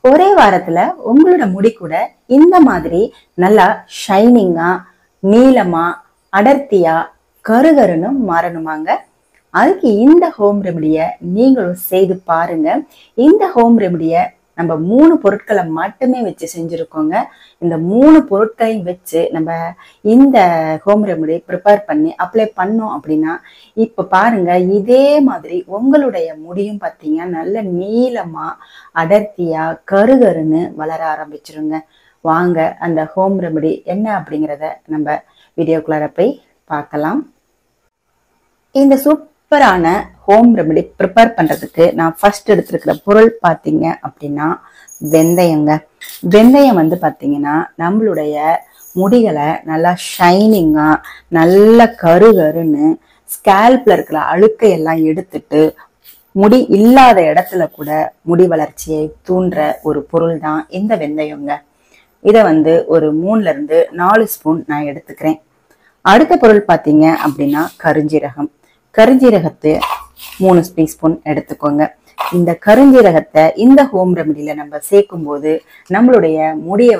ஒரே வாரத்துல உங்களோட முடி கூட இந்த மாதிரி நல்லா ஷைனிங்கா, நீளமா, அடர்த்தியா, கருகருன்னு மாறணுமாங்க. அதுக்கு இந்த ஹோம் ரெமடிய நீங்களும் செய்து பாருங்க. இந்த ஹோம் ரெமடிய நம்ம 3 பொருட்களை மட்டுமே வச்சு செஞ்சிருக்கோங்க. இந்த 3 பொருட்களையும் வச்சு நம்ம இந்த ஹோம் ரெமடி ப்ரிப்பேர் பண்ணி அப்ளை பண்ணோம் அப்படின்னா, இப்ப பாருங்க இதே மாதிரி உங்களுடைய முடியும் பார்த்தீங்கன்னா நல்ல நீளமா, அடர்த்தியா, கருகருன்னு வளர ஆரம்பிச்சிருங்க. வாங்க அந்த ஹோம் ரெமடி என்ன அப்படிங்கிறத நம்ம வீடியோக்குள்ளார போய் பார்க்கலாம். இந்த சூப்பரான ஹோம் ரெமடி ப்ரிப்பேர் பண்றதுக்கு நான் ஃபர்ஸ்ட் எடுத்திருக்கிற பொருள் பார்த்தீங்க அப்படின்னா வெந்தயங்க. வெந்தயம் பார்த்தீங்கன்னா நம்மளுடைய முடிகளை நல்லா ஷைனிங்கா, நல்ல கருகருன்னு ஸ்கேல்ப்ல இருக்கிற அழுக்கை எல்லாம் எடுத்துட்டு முடி இல்லாத இடத்துல கூட முடி வளர்ச்சியை தூண்டுற ஒரு பொருள் தான் இந்த வெந்தயங்க. இதை ஒரு 3ல இருந்து 4 ஸ்பூன் நான் எடுத்துக்கிறேன். அடுத்த பொருள் பார்த்தீங்க அப்படின்னா கருஞ்சீரகம். கருஞ்சீரகத்தை 3 டீஸ்பூன் எடுத்துக்கோங்க. இந்த கருஞ்சீரகத்தை இந்த ஹோம் ரெமடியில நம்ம சேர்க்கும் போது நம்மளுடைய முடிய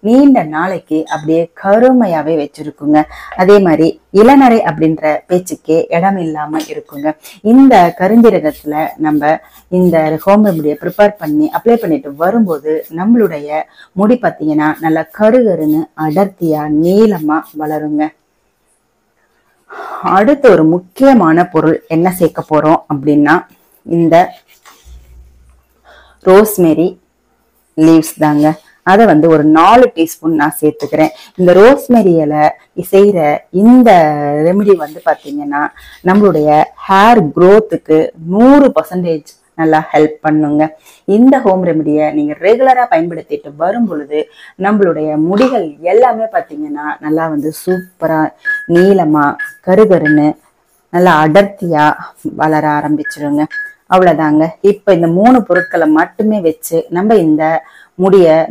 நீண்ட நாளைக்கு அப்படியே கருமையாவே வச்சிருக்குங்க. அதே மாதிரி இளநரை அப்படின்ற பேச்சுக்கே இடம் இல்லாம இருக்குங்க. இந்த கருஞ்சீரகத்துல நம்ம இந்த ஹோம் ரெமடியை ப்ரிப்பேர் பண்ணி அப்ளை பண்ணிட்டு வரும்போது நம்மளுடைய முடி பார்த்தீங்கன்னா நல்லா கருகருன்னு அடர்த்தியா நீளமா வளருங்க. அடுத்து ஒரு முக்கியமான பொருள் என்ன சேர்க்க போறோம் அப்படின்னா இந்த ரோஸ்மெரி லீவ்ஸ் தாங்க. அதை ஒரு 4 டீஸ்பூன் நான் சேர்த்துக்கிறேன். இந்த ரோஸ்மெரி இலை செய்யற இந்த ரெமெடி பாத்தீங்கன்னா நம்மளுடைய ஹேர் க்ரோத்துக்கு 100% நல்லா ஹெல்ப் பண்ணுங்க. இந்த ஹோம் ரெமடியை நீங்க ரெகுலரா பயன்படுத்திட்டு வரும் பொழுது நம்மளுடைய முடிகள் எல்லாமே பார்த்தீங்கன்னா நல்லா சூப்பரா நீளமா கருகருன்னு நல்லா அடர்த்தியா வளர ஆரம்பிச்சிருங்க. அவ்வளவுதாங்க. இப்ப இந்த 3 பொருட்களை மட்டுமே வச்சு நம்ம இந்த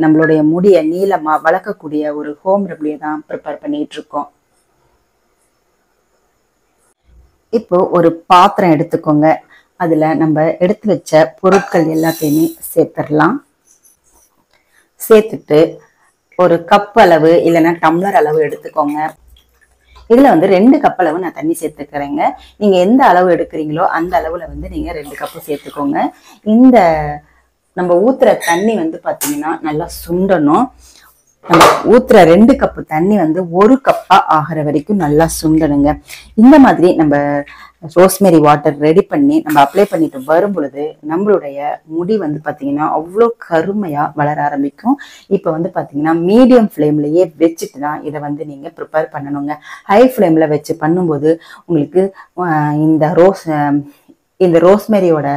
நம்மளுடைய முடிய நீளமா வளர்க்கக்கூடிய ஒரு ஹோம் ரெமடியை தான் ப்ரிப்பேர் பண்ணிட்டு இருக்கோம். இப்போ ஒரு பாத்திரம் எடுத்துக்கோங்க. அதுல நம்ம எடுத்து வச்ச பொருட்கள் எல்லாத்தையுமே சேர்த்துடலாம். சேர்த்துட்டு ஒரு கப் அளவு இல்லைன்னா டம்ளர் அளவு எடுத்துக்கோங்க. இதுல 2 கப் அளவு நான் தண்ணி சேர்த்துக்கிறேங்க. நீங்க எந்த அளவு எடுக்கிறீங்களோ அந்த அளவுல நீங்க 2 கப்பு சேர்த்துக்கோங்க. இந்த நம்ம ஊத்துற தண்ணி பாத்தீங்கன்னா நல்லா சுண்டணும். நம்ம ஊத்துற 2 கப்பு தண்ணி 1 கப்பா ஆகிற வரைக்கும் நல்லா சுண்டணுங்க. இந்த மாதிரி நம்ம ரோஸ்மெரி வாட்டர் ரெடி பண்ணி நம்ம அப்ளை பண்ணிட்டு வரும் பொழுது நம்மளுடைய முடி பாத்தீங்கன்னா அவ்வளோ கருமையா வளர ஆரம்பிக்கும். இப்ப பாத்தீங்கன்னா மீடியம் ஃப்ளேம்லயே வச்சுட்டு தான் இதை நீங்க ப்ரிப்பேர் பண்ணணுங்க. ஹை ஃப்ளேம்ல வச்சு பண்ணும்போது உங்களுக்கு இந்த ரோஸ்மெரியோட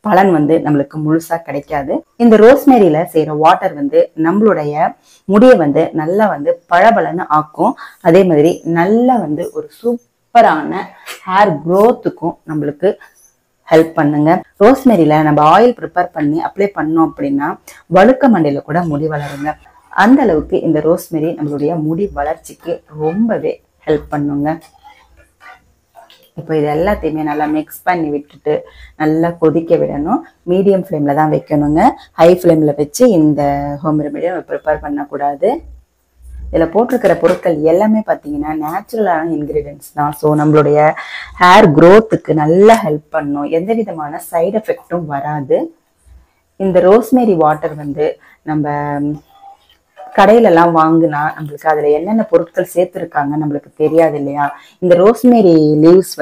பலன் நம்மளுக்கு முழுசா கிடைக்காது. இந்த ரோஸ்மெரியில செய்யற வாட்டர் நம்மளுடைய முடிய நல்லா பளபளன்னு ஆக்கும். அதே மாதிரி நல்லா ஒரு சூப்பரான ஹேர் க்ரோத்துக்கும் நம்மளுக்கு ஹெல்ப் பண்ணுங்க. ரோஸ்மெரியில நம்ம ஆயில் ப்ரிப்பேர் பண்ணி அப்ளை பண்ணோம் அப்படின்னா வழுக்க மண்டையில கூட முடி வளருங்க. அந்த அளவுக்கு இந்த ரோஸ்மெரி நம்மளுடைய முடி வளர்ச்சிக்கு ரொம்பவே ஹெல்ப் பண்ணுங்க. இப்போ இது எல்லாத்தையுமே நல்லா மிக்ஸ் பண்ணி விட்டுட்டு நல்லா கொதிக்க விடணும். மீடியம் ஃப்ளேம்ல தான் வைக்கணுங்க. ஹை ஃப்ளேம்ல வச்சு இந்த ஹோம் ரெமடியை ப்ரிப்பேர் பண்ணக்கூடாது. இதில் போட்டிருக்கிற பொருட்கள் எல்லாமே பார்த்தீங்கன்னா நேச்சுரலான இன்கிரீடியன்ஸ் தான். ஸோ நம்மளுடைய ஹேர் க்ரோத்துக்கு நல்லா ஹெல்ப் பண்ணும். எந்த விதமான சைடு எஃபெக்டும் வராது. இந்த ரோஸ்மெரி வாட்டர் நம்ம கடையில எல்லாம் வாங்கினா நம்மளுக்கு அதுல என்னென்ன பொருட்கள் சேர்த்துருக்காங்க நம்மளுக்கு தெரியாது இல்லையா. இந்த ரோஸ்மெரி லீவ்ஸ்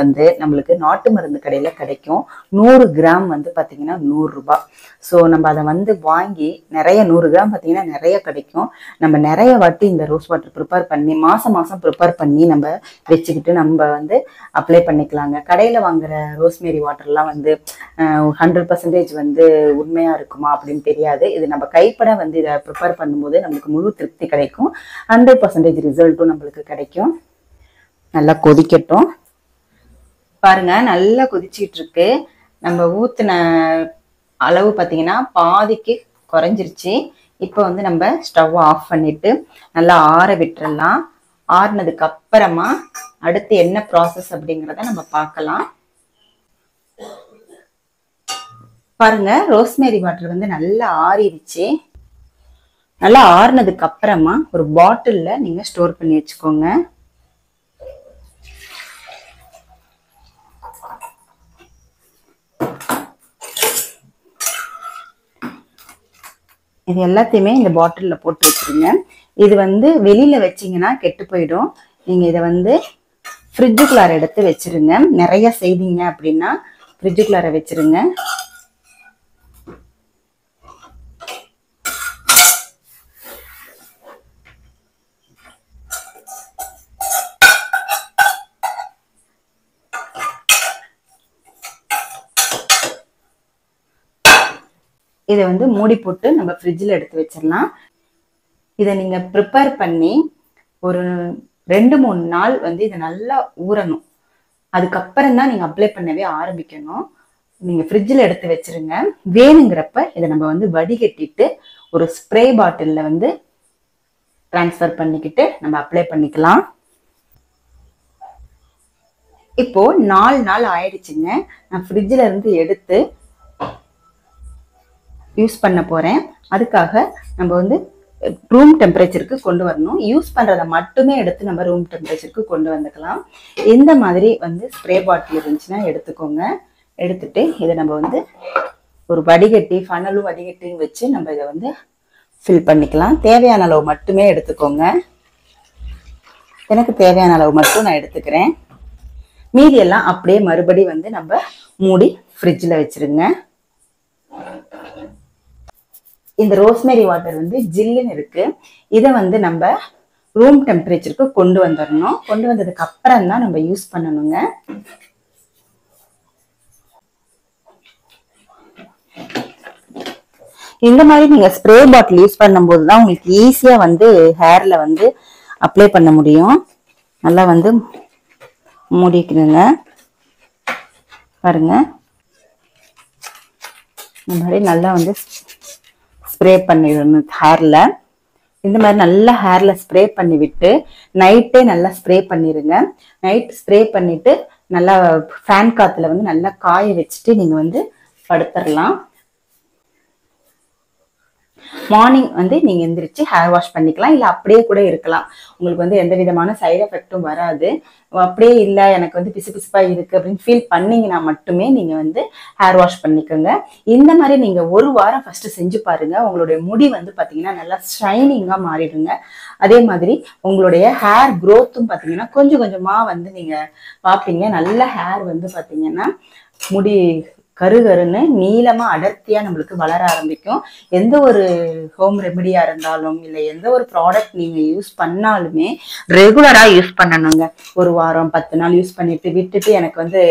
நம்மளுக்கு நாட்டு மருந்து கடையில கிடைக்கும். 100 கிராம் பாத்தீங்கன்னா 100 ரூபாய். ஸோ நம்ம அதை வாங்கி நிறைய 100 கிராம் பார்த்தீங்கன்னா நிறைய கிடைக்கும். நம்ம நிறைய வாட்டி இந்த ரோஸ் வாட்டர் ப்ரிப்பேர் பண்ணி மாசம் ப்ரிப்பேர் பண்ணி நம்ம வச்சுக்கிட்டு நம்ம அப்ளை பண்ணிக்கலாங்க. கடையில வாங்குற ரோஸ்மெரி வாட்டர்லாம் 100% உண்மையா இருக்குமா அப்படின்னு தெரியாது. இது நம்ம கைப்பட இதை ப்ரிப்பேர் பண்ணும்போது நம்மளுக்கு முழு திருப்தி கிடைக்கும். 100% ரிசல்ட்டும் நம்மளுக்கு கிடைக்கும். நல்லா கொதிக்கட்டும். பாருங்க நல்லா கொதிச்சிட்டு இருக்கு. நம்ம ஊத்துன அளவு பார்த்தீங்கன்னா பாதிக்கு குறைஞ்சிருச்சு. இப்போ நம்ம ஸ்டவ் ஆஃப் பண்ணிட்டு நல்லா ஆற விட்டுறலாம். ஆறுனதுக்கு அப்புறமா அடுத்து என்ன ப்ராசஸ் அப்படிங்கிறத நம்ம பார்க்கலாம். பாருங்க, ரோஸ்மேரி வாட்டர் வந்து நல்லா ஆறிடுச்சு. நல்லா ஆறுனதுக்கு அப்புறமா ஒரு பாட்டில்ல நீங்க ஸ்டோர் பண்ணி வச்சுக்கோங்க. இது எல்லாத்தையுமே இந்த பாட்டில்ல போட்டு வச்சிருங்க. இது வந்து வெளியில வச்சீங்கன்னா கெட்டு போயிடும். நீங்க இதை வந்து ஃப்ரிட்ஜுக்குள்ளார எடுத்து வச்சிருங்க. நிறைய செய்தீங்க அப்படின்னா ஃப்ரிட்ஜுக்குள்ளார வச்சிருங்க. இதை வந்து மூடி போட்டு நம்ம ஃப்ரிட்ஜில் எடுத்து வச்சிடலாம். இதை நீங்கள் ப்ரிப்பேர் பண்ணி ஒரு 2-3 நாள் வந்து இதை நல்லா ஊறணும். அதுக்கப்புறம் தான் நீங்கள் அப்ளை பண்ணவே ஆரம்பிக்கணும். நீங்கள் ஃப்ரிட்ஜில் எடுத்து வச்சிருங்க. வேணுங்கிறப்ப இதை நம்ம வந்து வடிகட்டிட்டு ஒரு ஸ்ப்ரே பாட்டிலில் வந்து ட்ரான்ஸ்ஃபர் பண்ணிக்கிட்டு நம்ம அப்ளை பண்ணிக்கலாம். இப்போ 4 நாள் ஆயிடுச்சுங்க. நான் ஃப்ரிட்ஜில் இருந்து எடுத்து யூஸ் பண்ண போறேன். அதுக்காக நம்ம வந்து ரூம் டெம்பரேச்சருக்கு கொண்டு வரணும். யூஸ் பண்றதை மட்டுமே எடுத்து நம்ம ரூம் டெம்பரேச்சருக்கு கொண்டு வந்துக்கலாம். இந்த மாதிரி வந்து ஸ்ப்ரே பாட்டில் இருந்துச்சுன்னா எடுத்துக்கோங்க. எடுத்துட்டு இதை நம்ம வந்து ஒரு வடிகட்டி, ஃபனலும் வடிகட்டியும் வச்சு நம்ம இதை வந்து ஃபில் பண்ணிக்கலாம். தேவையான அளவு மட்டுமே எடுத்துக்கோங்க. எனக்கு தேவையான அளவு மட்டும் நான் எடுத்துக்கிறேன். மீதி எல்லாம் அப்படியே மறுபடி வந்து நம்ம மூடி ஃப்ரிட்ஜில் வச்சிருங்க. இந்த ரோஸ்மேரி வாட்டர் வந்து ஜில்லுன்னு இருக்கு. இதை வந்து நம்ம ரூம் டெம்பரேச்சருக்கு கொண்டு வந்துடணும். கொண்டு வந்ததுக்கு அப்புறம் தான் நம்ம யூஸ் பண்ணணுங்க. இந்த மாதிரி நீங்க ஸ்ப்ரே பாட்டில் யூஸ் பண்ணும்போது தான் உங்களுக்கு ஈஸியா வந்து ஹேர்ல வந்து அப்ளை பண்ண முடியும். நல்லா வந்து மூடிக்கணுங்க. பாருங்க, இந்த மாதிரி நல்லா வந்து ஸ்ப்ரே பண்ணிடணும் ஹேர்ல. இந்த மாதிரி நல்லா ஹேர்ல ஸ்ப்ரே பண்ணி விட்டு நைட்டே நல்லா ஸ்ப்ரே பண்ணிருங்க. நைட் ஸ்ப்ரே பண்ணிட்டு நல்லா ஃபேன் காத்துல வந்து நல்லா காய வச்சுட்டு நீங்க வந்து படுத்துடலாம். மார்னிங் வந்து நீங்க எந்திரிச்சு ஹேர் வாஷ் பண்ணிக்கலாம். இல்ல அப்படியே கூட இருக்கலாம். உங்களுக்கு வந்து எந்த விதமான சைடு எஃபெக்டும் வராது. அப்படியே இல்லை எனக்கு வந்து பிசு பிசுப்பா இருக்கு அப்படின்னு ஃபீல் பண்ணீங்கன்னா மட்டுமே நீங்க வந்து ஹேர் வாஷ் பண்ணிக்கோங்க. இந்த மாதிரி நீங்க ஒரு வாரம் ஃபர்ஸ்ட் செஞ்சு பாருங்க. உங்களுடைய முடி வந்து பாத்தீங்கன்னா நல்லா ஷைனிங்கா மாறிடுங்க. அதே மாதிரி உங்களுடைய ஹேர் க்ரோத்தும் பாத்தீங்கன்னா கொஞ்சம் கொஞ்சமா வந்து நீங்க பாப்பீங்க. நல்ல ஹேர் வந்து பாத்தீங்கன்னா முடி கருகருன்னு நீளமா அடர்த்தியா நம்மளுக்கு வளர ஆரம்பிக்கும். எந்த ஒரு ஹோம் ரெமெடியா இருந்தாலும் இல்லை எந்த ஒரு ப்ராடக்ட் நீங்க யூஸ் பண்ணாலுமே ரெகுலரா யூஸ் பண்ணணுங்க. ஒரு வாரம் 10 நாள் யூஸ் பண்ணிட்டு விட்டுட்டு எனக்கு வந்து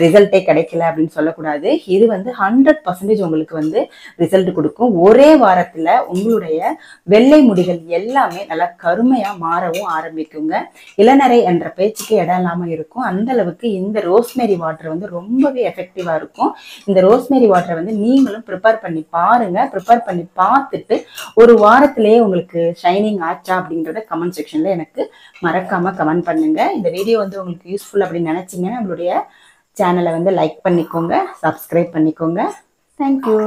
ரிசல்ட்டே கிடைக்கல அப்படின்னு சொல்லக்கூடாது. இது வந்து 100% உங்களுக்கு வந்து ரிசல்ட் கொடுக்கும். ஒரே வாரத்துல உங்களுடைய வெள்ளை முடிகள் எல்லாமே நல்லா கருமையா மாறவும் ஆரம்பிக்குங்க. இளநரை என்ற பேச்சுக்கு இடம் இல்லாம இருக்கும். அந்த அளவுக்கு இந்த ரோஸ்மேரி வாட்டர் வந்து ரொம்பவே எஃபெக்டிவா இருக்கும். இந்த ரோஸ்மேரி வாட்டரை வந்து நீங்களும் ப்ரிப்பேர் பண்ணி பாருங்க. ப்ரிப்பேர் பண்ணி பார்த்துட்டு ஒரு வாரத்திலேயே உங்களுக்கு ஷைனிங் ஆச்சா அப்படின்றத கமெண்ட் செக்ஷன்ல எனக்கு மறக்காம கமெண்ட் பண்ணுங்க. இந்த வீடியோ வந்து உங்களுக்கு யூஸ்ஃபுல் அப்படின்னு நினைச்சீங்கன்னா நம்மளுடைய சேனலை வந்து லைக் பண்ணிக்கோங்க, சப்ஸ்கிரைப் பண்ணிக்கோங்க. தேங்க்யூ.